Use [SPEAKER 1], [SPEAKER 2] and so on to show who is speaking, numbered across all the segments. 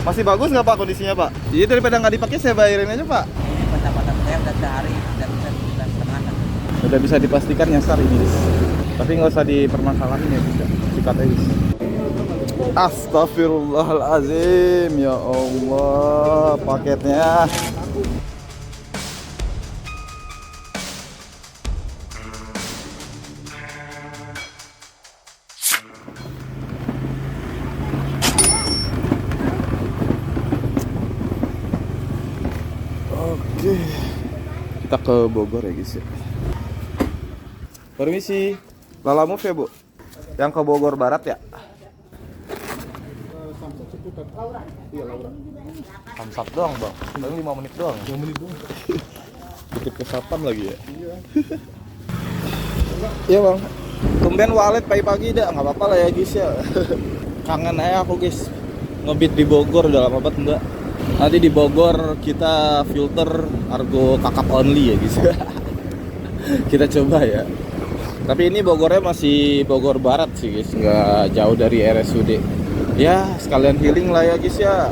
[SPEAKER 1] Masih bagus nggak Pak kondisinya Pak? Iya, daripada nggak dipakai saya bayarin aja Pak.
[SPEAKER 2] Ini pendapatan saya udah sehari udah bisa dibilang setengah.
[SPEAKER 1] Udah bisa dipastikan nyasar ini guys. Tapi nggak usah dipermasalahin ya bisa. Sikat aja guys. Astagfirullahalazim, ya Allah, paketnya. Oke, kita ke Bogor ya guys ya. Permisi, Lala Move ya Bu? Yang ke Bogor Barat ya? Iya, Laura. Samsat doang bang, paling 5 menit doang. 5 menit doang. Dikit ke Sapam lagi ya? Iya. Iya bang. Tumben walet pagi-pagi dah, nggak apa-apa lah ya guys ya. Kangen aja aku guys. Ngebit di Bogor udah lama banget enggak. Nanti di Bogor kita filter Argo kakap only ya guys. Kita coba ya. Tapi ini Bogornya masih Bogor Barat sih guys, nggak jauh dari RSUD. Ya sekalian healing lah ya guys ya.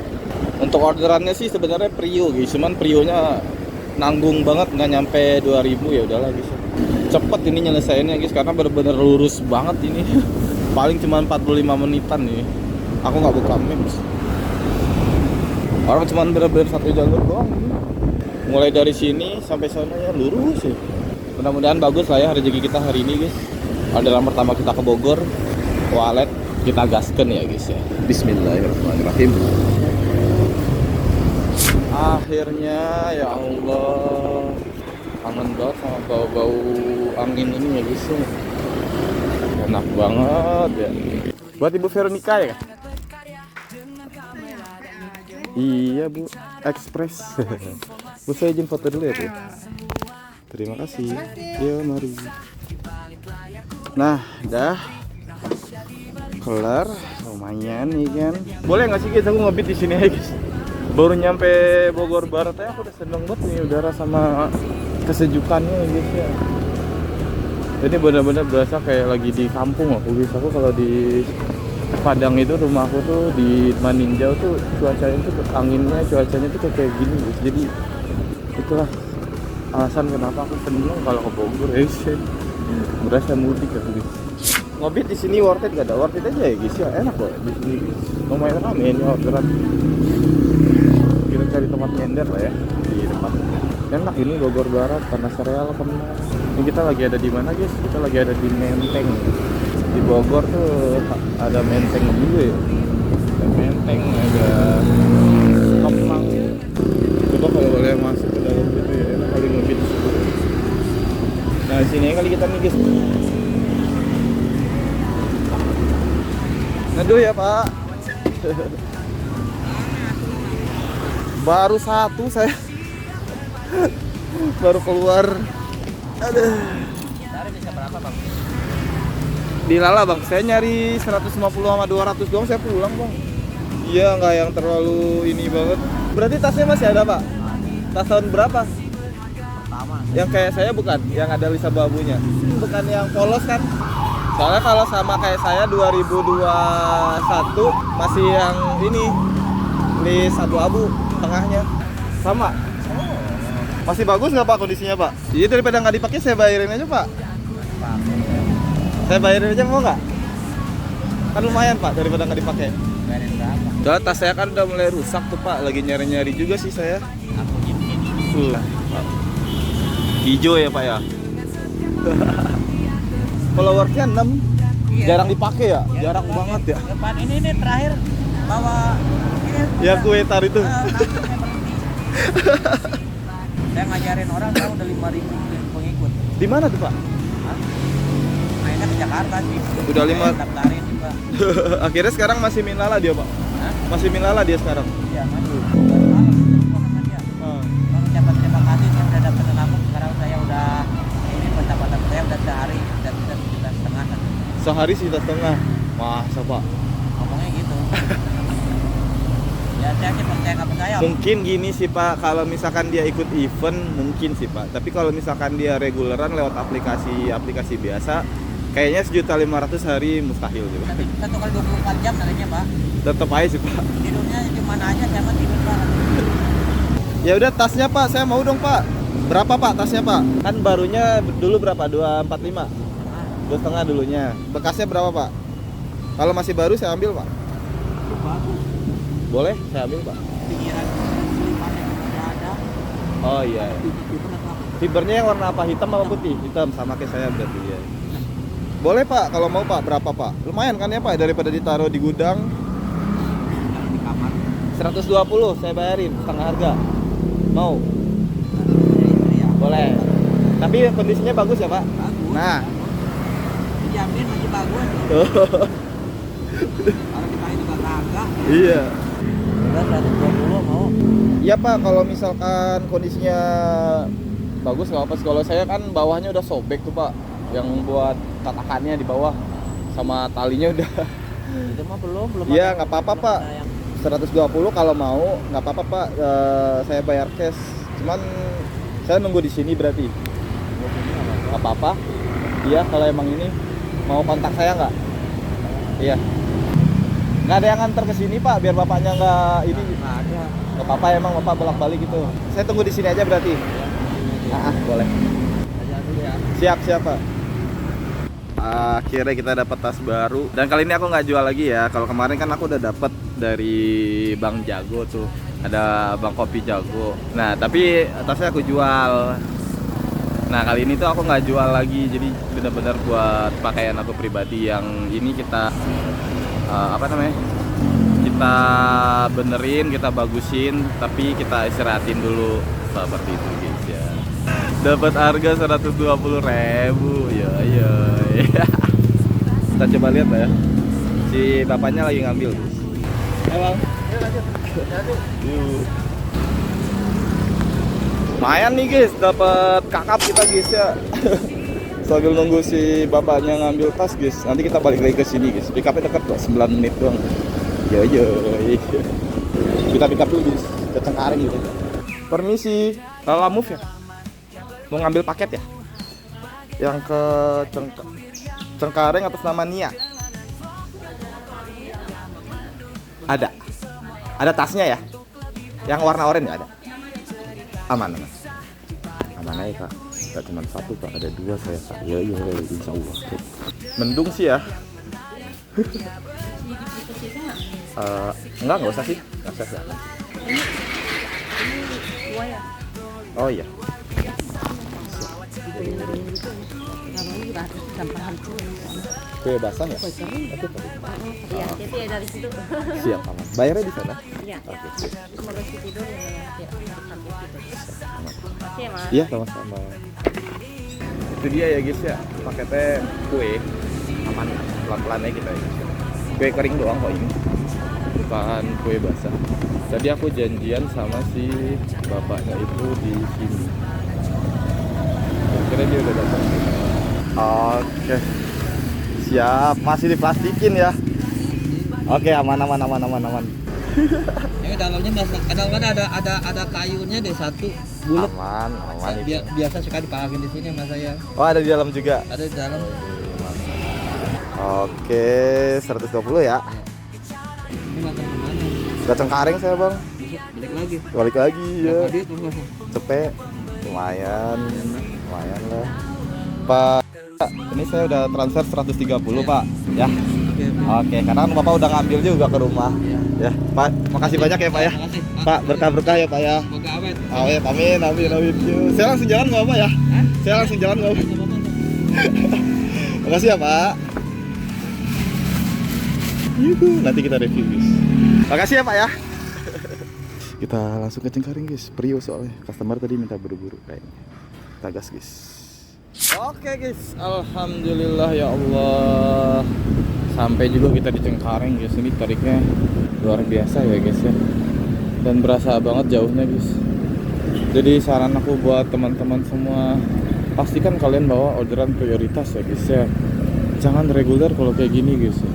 [SPEAKER 1] Untuk orderannya sih sebenarnya Prio guys, cuman Prionya nanggung banget, nggak nyampe 2000 ya udahlah guys. Cepet ini nyelesainnya guys karena bener-bener lurus banget ini. Paling cuma 45 menitan nih. Aku nggak buka maps. Orang cuma bener-bener satu jalur doang. Mulai dari sini sampai sana ya lurus ya. Mudah-mudahan bagus lah ya rezeki kita hari ini guys. Orderan pertama kita ke Bogor, walet kita gaskan ya guys ya. Bismillahirrahmanirrahim. Akhirnya ya Allah, kangen banget sama bau-bau angin ini ya guys ya. Enak banget ya. Buat Ibu Veronica ya kan? Iya Bu, Express. Bu saya izin foto dulu ya Bu. Terima kasih. Ya mari. Nah, dah kelar, lumayan nih kan. Boleh nggak sih guys aku ngebit di sini aja guys. Baru nyampe Bogor Barat aja aku udah seneng banget nih udara sama kesejukannya guys ya. Jadi benar-benar berasa kayak lagi di kampung aku guys. Aku kalau di Padang itu rumah aku tuh di Maninjau tuh cuacanya tuh anginnya cuacanya tuh kayak gini guys. Jadi itulah alasan kenapa aku seneng kalau ke Bogor guys. Berasa mudik aku guys. Ngobit di sini worth it gak ada? Worth it aja ya guys ya, enak kok di sini guys. Lumayan rame ini orderan. Kita cari tempat nyender lah ya di depan. Enak ini Bogor Barat, Tanah Sereal kemana. Ini kita lagi ada di mana guys? Kita lagi ada di Menteng. Di Bogor tuh ada Menteng juga ya. Ada Menteng, ada Kemang. Coba kalau boleh masuk ke dalam gitu ya, enak kali ngobit. Nah sini kali kita nih guys. Aduh ya Pak. Baru satu saya. Baru keluar. Aduh.
[SPEAKER 2] Dari bisa berapa bang?
[SPEAKER 1] Di Lala bang, saya nyari 150 sama 200 doang saya pulang bang. Iya nggak yang terlalu ini banget. Berarti tasnya masih ada Pak? Tas tahun berapa?
[SPEAKER 2] Pertama.
[SPEAKER 1] Yang kayak saya bukan, yang ada lisa babunya. Bukan yang polos kan? Soalnya kalau sama kayak saya 2021 masih yang ini list abu-abu tengahnya sama. Masih bagus nggak Pak kondisinya Pak? Iya daripada nggak dipakai saya bayarin aja Pak. Saya bayarin aja mau nggak? Kan lumayan Pak daripada nggak dipakai.
[SPEAKER 2] Bayarin berapa?
[SPEAKER 1] Soalnya tas saya kan udah mulai rusak tuh Pak, lagi nyari-nyari juga sih saya.
[SPEAKER 2] Aku gini.
[SPEAKER 1] Hijau ya Pak ya. Followersnya 6.
[SPEAKER 2] Iya.
[SPEAKER 1] Jarang dipakai ya? Jarang banget ya.
[SPEAKER 2] Depan ini terakhir bawa ini.
[SPEAKER 1] Ya kue tar itu.
[SPEAKER 2] Saya ngajarin orang sekarang udah 5.000 pengikut.
[SPEAKER 1] Di mana tuh Pak?
[SPEAKER 2] Hah? Mainnya ke Jakarta sih.
[SPEAKER 1] Udah 5.
[SPEAKER 2] Daftarin juga.
[SPEAKER 1] Akhirnya sekarang masih Minlala dia Pak?
[SPEAKER 2] Hah?
[SPEAKER 1] Masih Minlala dia sekarang?
[SPEAKER 2] Iya, masih. Baru malam ketemu sama dia. Baru ucapan terima kasih saya udah dapat nabung. Sekarang saya udah ini pendapatan saya udah sehari udah bisa 7,5.
[SPEAKER 1] Sehari sejuta setengah. Masa Pak?
[SPEAKER 2] Ngomongnya gitu. Ya saya sih percaya nggak percaya.
[SPEAKER 1] Mungkin gini sih Pak, kalau misalkan dia ikut event mungkin sih Pak. Tapi kalau misalkan dia reguleran lewat aplikasi biasa, kayaknya 1.500.000 hari mustahil gitu.
[SPEAKER 2] Tapi 1 kali 24 jam katanya Pak.
[SPEAKER 1] Tetap aja sih Pak.
[SPEAKER 2] Tidurnya cuma kemana aja saya mah tidur Pak.
[SPEAKER 1] Ya udah tasnya Pak, saya mau dong Pak. Berapa Pak tasnya Pak? Kan barunya dulu berapa? 245. 2,5 dulunya. Bekasnya berapa Pak? Kalau masih baru saya ambil Pak.
[SPEAKER 2] Itu bagus.
[SPEAKER 1] Boleh saya ambil Pak?
[SPEAKER 2] Pinggiran selipannya udah ada.
[SPEAKER 1] Oh iya.
[SPEAKER 2] Itu apa?
[SPEAKER 1] Fibernya yang warna apa? Hitam apa putih? Hitam, sama kayak saya berarti ya. Boleh Pak, kalau mau Pak, berapa Pak? Lumayan kan ya Pak, daripada ditaruh di gudang.
[SPEAKER 2] Taruh di kamar.
[SPEAKER 1] 120 saya bayarin, setengah harga. Mau?
[SPEAKER 2] Ya.
[SPEAKER 1] Boleh. Tapi kondisinya bagus ya Pak?
[SPEAKER 2] Bagus.
[SPEAKER 1] Nah.
[SPEAKER 2] Dijamin masih bagus.
[SPEAKER 1] Tuh.
[SPEAKER 2] Kalau kita juga kagak.
[SPEAKER 1] Iya.
[SPEAKER 2] Udah 120 mau.
[SPEAKER 1] Iya Pak, kalau misalkan kondisinya bagus nggak apa sih. Kalau saya kan bawahnya udah sobek tuh Pak, yang buat tatakannya di bawah sama talinya udah.
[SPEAKER 2] Itu mah belum
[SPEAKER 1] Iya
[SPEAKER 2] ada-
[SPEAKER 1] nggak apa-apa
[SPEAKER 2] belum
[SPEAKER 1] Pak.
[SPEAKER 2] ada yang-
[SPEAKER 1] 120 kalau mau nggak apa-apa Pak. Saya bayar cash. Cuman saya nunggu di sini berarti. Nggak apa-apa. Iya kalau emang ini mau kontak saya nggak? Iya. Nggak ada yang nganter ke sini Pak, biar bapaknya nggak ini.
[SPEAKER 2] Nggak ada.
[SPEAKER 1] Nggak apa-apa emang bapak bolak-balik gitu. Saya tunggu di sini aja berarti. Boleh.
[SPEAKER 2] Aja dulu ya.
[SPEAKER 1] Siap Pak. Akhirnya kita dapat tas baru. Dan kali ini aku nggak jual lagi ya. Kalau kemarin kan aku udah dapat dari Bang Jago tuh. Ada Bang Kopi Jago. Nah tapi tasnya aku jual. Nah kali ini tuh aku nggak jual lagi. Jadi benar-benar buat pakaian aku pribadi. Yang ini kita apa namanya? Kita benerin, kita bagusin, tapi kita istirahatin dulu seperti itu guys ya. Dapat harga 120.000 ya. Kita coba lihat ya. Si bapaknya lagi ngambil guys. Bang. Yuk. Lumayan nih guys, dapat kakap kita guys ya. Sambil nunggu si bapaknya ngambil tas guys. Nanti kita balik lagi ke sini guys. Pick up-nya dekat kok, 9 menit doang. Yo. Kita pick up dulu guys. Ke Cengkareng gitu. Permisi. Lala Move ya? Mau ngambil paket ya? Yang ke Cengkareng atas nama Nia. Ada tasnya ya? Yang warna oranye ada? Aman. Aman aja Kak. Gak cuma satu Kak, ada 2 saya Kak. Iya, insya Allah. Mendung sih ya. Enggak usah sih. Enggak usah sih. Oh iya. Kue basah ya?
[SPEAKER 3] Iya, jadi dari situ.
[SPEAKER 1] Siap aman. Bayarnya di sana?
[SPEAKER 3] Iya.
[SPEAKER 1] Oke, siap.
[SPEAKER 3] Mau kasih tidur ya, sampai tidur. Makasih ya, Mas.
[SPEAKER 1] Iya sama-sama. Itu dia ya guys ya, paketnya kue aman, pelan-pelan aja kita ya guys ya. Kue kering doang kok ini, bukan kue basah. Tadi aku janjian sama si bapaknya itu di sini. Kira dia udah datang. Oke, siap. Masih diplastikin ya. Oke, aman.
[SPEAKER 2] Ini dalamnya ada kayunya deh satu bulat.
[SPEAKER 1] Aman itu.
[SPEAKER 2] Biasa suka dipasangin di sini sama saya.
[SPEAKER 1] Oh ada di dalam juga.
[SPEAKER 2] Ada di dalam.
[SPEAKER 1] Oke, 120 ya.
[SPEAKER 2] Ini makan kemana?
[SPEAKER 1] Ke Cengkareng saya bang.
[SPEAKER 2] Balik lagi.
[SPEAKER 1] Balik lagi ya.
[SPEAKER 2] Tadi tuh.
[SPEAKER 1] Cepet. Lumayan lah. Pak, ini saya udah transfer 130 Pak. Ya. Oke, karena kan Bapak udah ngambil juga ke rumah. Ya, Pak, makasih banyak ya Pak ya.
[SPEAKER 2] Makasih.
[SPEAKER 1] Pak, berkah-berkah ya Pak ya.
[SPEAKER 2] Semoga awet.
[SPEAKER 1] Awet, amin. Yuk. Saya langsung jalan nggak apa ya? Saya langsung jalan nggak apa? Makasih ya Pak. Yuhu, nanti kita review guys. Makasih ya Pak ya. Kita langsung ke Cengkareng guys, Prio soalnya. Customer tadi minta buru-buru kayaknya. Kita gas guys. Oke guys, alhamdulillah ya Allah. Sampai juga kita di Cengkareng guys. Ini tariknya luar biasa ya guys ya. Dan berasa banget jauhnya guys. Jadi saran aku buat teman-teman semua, pastikan kalian bawa orderan prioritas ya guys ya. Jangan reguler kalau kayak gini guys ya.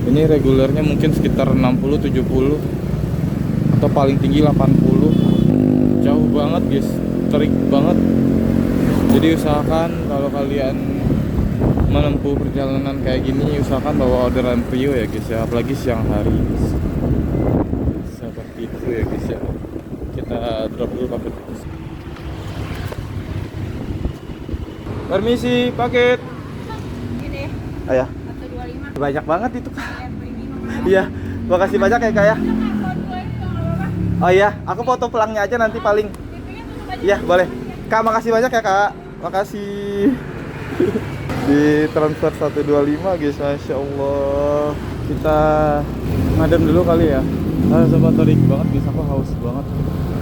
[SPEAKER 1] Ini regulernya mungkin sekitar 60-70 atau paling tinggi 80. Jauh banget guys, terik banget. Jadi usahakan kalau kalian menempuh perjalanan kayak gini, usahakan bawa orderan Prio ya guys ya, apalagi siang hari guys. Seperti Drop dulu paket. Permisi, paket.
[SPEAKER 3] Ini
[SPEAKER 1] Ayah,
[SPEAKER 3] 125.
[SPEAKER 1] banyak banget itu Kak. Iya, makasih banyak ya Kak ya. Oh iya, aku foto pulangnya aja nanti paling. Iya, boleh. Kak, makasih banyak ya Kak. Makasih. Di transfer 125 guys, Masya Allah. Kita ngadem dulu kali ya. Sobat terik banget guys, aku haus banget.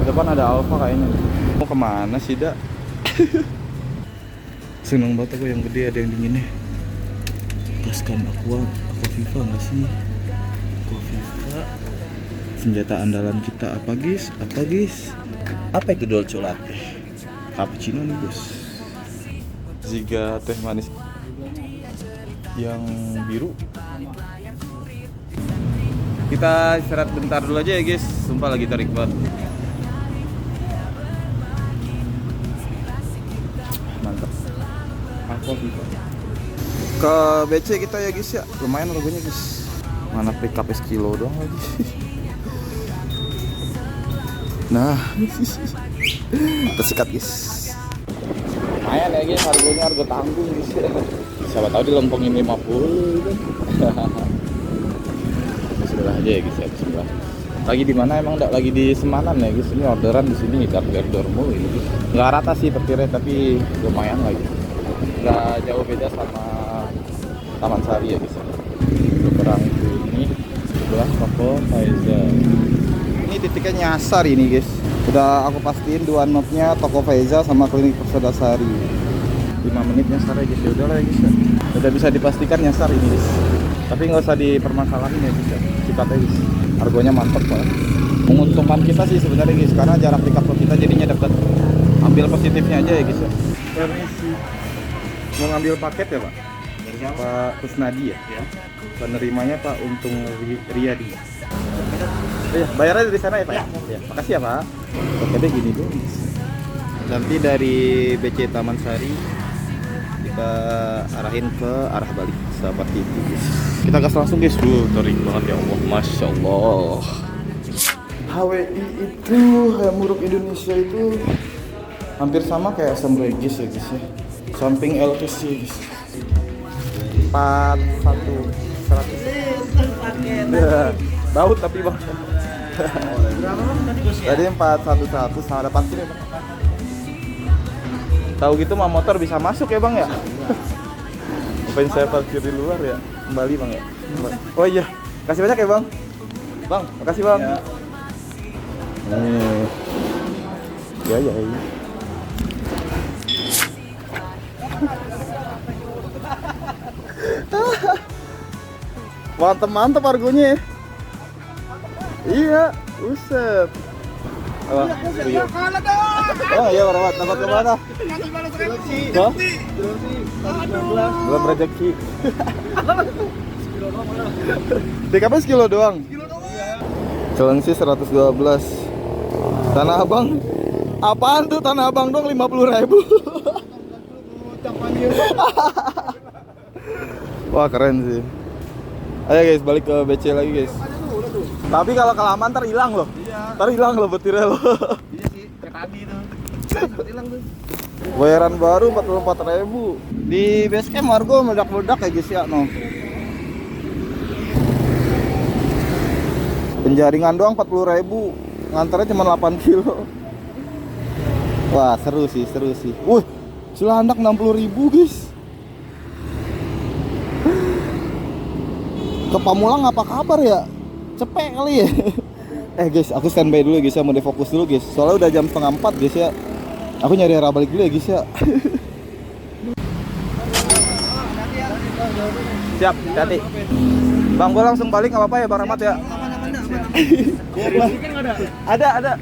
[SPEAKER 1] Ke depan ada Alfa kayaknya. Mau kemana sih, Dak? Seneng banget aku yang gede, ada yang dinginnya. Gaskan aqua viva nggak sih? Aqua viva. Senjata andalan kita apa guys? Apa itu dolce latte? Cappuccino nih guys. Ziga teh manis yang biru. Kita istirahat bentar dulu aja ya guys. Sumpah lagi tarik banget. Mantap. Aqua viva. Ke BC kita ya guys ya. Lumayan harganya guys. Mana pick up sekilo doang lagi. Nah, tersikat guys. Lumayan ya guys, harganya harga tanggung guys. Siapa tahu dilempengin 50 kan. Sudah aja ya guys ya, bismillah. Lagi di mana emang? Lagi di Semanan ya guys. Ini orderan di sini Gardor Mall ini guys. Nggak rata sih petirnya tapi lumayan lagi. Nggak jauh beda sama Taman Sari ya guys. Seberang ini sebelah toko Faizal. Ini titiknya nyasar ini guys. Udah aku pastiin dua notnya toko Faizal sama klinik Persada-Sari. 5 menit nyasar ya guys. Ya udah lah ya guys ya. Udah bisa dipastikan nyasar ini guys. Tapi nggak usah dipermasalahin ya guys ya. Sikatnya guys. Harganya mantap banget. Menguntungkan kita sih sebenarnya guys, karena jarak di kantor kita jadinya dekat. Ambil positifnya aja ya guys ya. Permisi. Mau ngambil paket ya Pak? Pak Kusnadi ya? Penerimanya Pak Untung Riyadi. Iya, bayarnya dari sana ya Pak? Ya. Makasih ya Pak. Paketnya gini dong. Nanti dari BC Taman Sari kita arahin ke arah balik seperti itu guys. Kita gas langsung guys. Terik banget ya Allah, Masya Allah. HWI itu Hayamuruk Indonesia itu hampir sama kayak SM Regis ya guys ya. Samping LTC guys. 4100. Ya, baut tapi bang. Tadi 411 sama ada parkir ya bang. Tahu gitu mah motor bisa masuk ya bang ya. Ngapain saya parkir di luar ya? Kembali bang ya. Oh iya, kasih banyak ya bang. Bang, makasih bang. Ya. Ya. Mantap harganya. Iya, buset. Oh, iya. Oh iya, Warahmat. Dapat ke mana? Oh? Belum rezeki. TKP sekilo doang. Celengsi 112. Tanah Abang. Apaan tuh Tanah Abang dong 50.000. Wah, keren sih. Ayo guys, balik ke BC lagi guys. Tapi kalau kelamaan ntar hilang loh. Iya. Ntar hilang loh betirnya loh.
[SPEAKER 2] Iya sih, kayak tadi tuh. Hilang tuh.
[SPEAKER 1] Bayaran baru 44.000. Di base camp harga meledak-meledak ya guys ya no. Penjaringan doang 40.000. Nganternya cuma 8 kilo. Wah, seru sih. Wih, Cilandak 60.000 guys. Ke Pamulang apa kabar ya? Cepet kali ya. Guys, aku standby dulu guys ya, mau defokus dulu guys. Soalnya udah jam 3:30 guys ya. Aku nyari arah balik dulu ya guys ya. Siap, hati. Bang, gua langsung balik nggak apa-apa ya Bang Rahmat ya? Ada.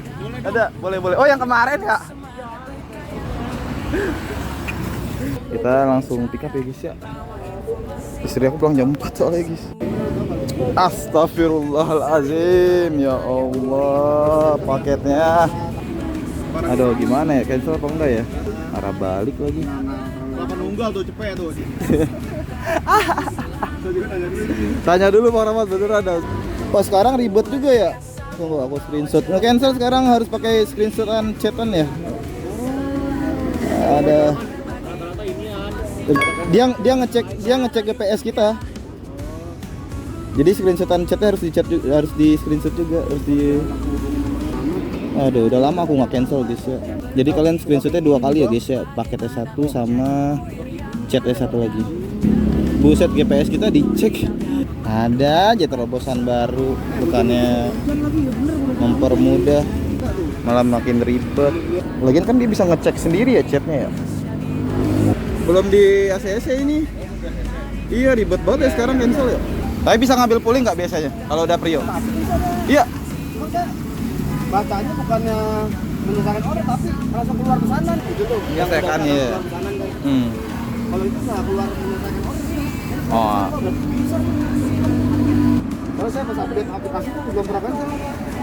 [SPEAKER 1] Boleh. Oh, yang kemarin ya? Kita langsung pick up ya guys ya. Istri aku pulang jam 4 soalnya guys. Astagfirullahalazim, ya Allah, paketnya. Aduh, gimana ya, cancel apa enggak ya? Arah balik lagi.
[SPEAKER 2] Lapan nunggal tuh cepet tuh.
[SPEAKER 1] Tanya dulu Bang Rahmat, bener ada. Pas sekarang ribet juga ya. Tunggu aku screenshot. Nge-cancel sekarang harus pakai screenshotan chatan ya. Ada dia ngecek GPS kita. Jadi screenshotan chatnya harus di screenshot juga, Aduh, udah lama aku nggak cancel guys ya. Jadi kalian screenshotnya 2 kali ya guys ya, paketnya 1 sama chatnya 1 lagi. Buset, GPS kita dicek. Ada aja terobosan baru, bukannya mempermudah, malah makin ribet. Lagian kan dia bisa ngecek sendiri ya chatnya ya. Belum di ACC ini. Iya, ribet banget ya sekarang cancel ya. Tapi bisa ngambil pulling nggak biasanya kalau udah prio? Iya.
[SPEAKER 2] Bacanya bukannya menyelesaikan order tapi langsung keluar pesanan gitu tuh.
[SPEAKER 1] Menyelesaikan ya.
[SPEAKER 2] Kalau itu nggak keluar menyelesaikan order sih.
[SPEAKER 1] Oh.
[SPEAKER 2] Kalau saya pas update aplikasi tuh belum pernah cancel.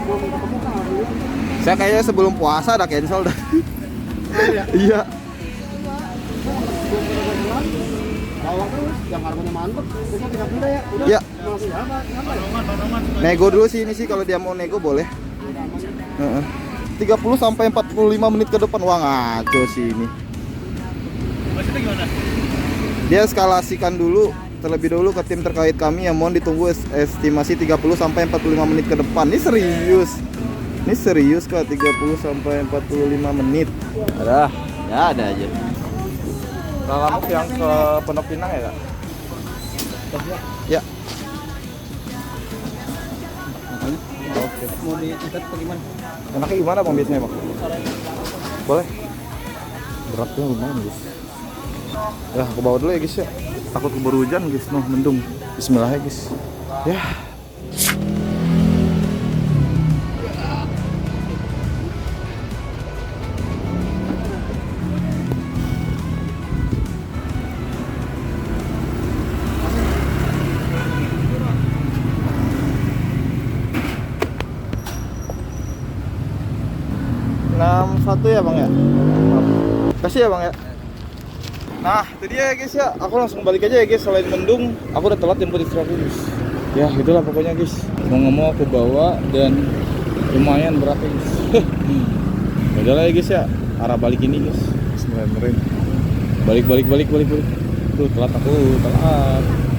[SPEAKER 2] Belum ketemu kan alhamdulillah.
[SPEAKER 1] Saya kayaknya sebelum puasa udah cancel dah. Iya.
[SPEAKER 2] Belum pernah jalan. Bawang terus yang harganya mantep. Terus tinggal pindah ya. Udah.
[SPEAKER 1] Ya.
[SPEAKER 2] Masih apa?
[SPEAKER 1] Nego dulu sih ini sih, kalau dia mau nego boleh. 30 sampai 45 menit ke depan. Wah, ngaco sih ini.
[SPEAKER 2] Maksudnya gimana?
[SPEAKER 1] Dia eskalasikan dulu terlebih dahulu ke tim terkait kami yang mohon ditunggu estimasi 30 sampai 45 menit ke depan. Ini serius. Ini serius kok, 30 sampai 45 menit. Ada aja. Lalamuk yang ke Pondok Pinang ya, Kak? Ya. Oke.
[SPEAKER 2] Mau diikat apa gimana?
[SPEAKER 1] Enaknya gimana Bang biasanya, Bang? Boleh. Beratnya lumayan, guys. Ya, aku bawa dulu ya, guys ya. Takut keburu hujan, guys. Mendung. Bismillah ya, guys. Ya. Satu ya Bang ya. Kasih ya Bang ya. Nah, itu dia ya guys ya. Aku langsung balik aja ya guys. Selain mendung, aku udah telat jemput istri aku guys. Ya itulah pokoknya guys. Mau nggak mau aku bawa dan lumayan berat guys. Udah lah ya guys ya. Arah balik ini guys. Bismillahirrahmanirrahim. Balik. Tuh telat aku, telat.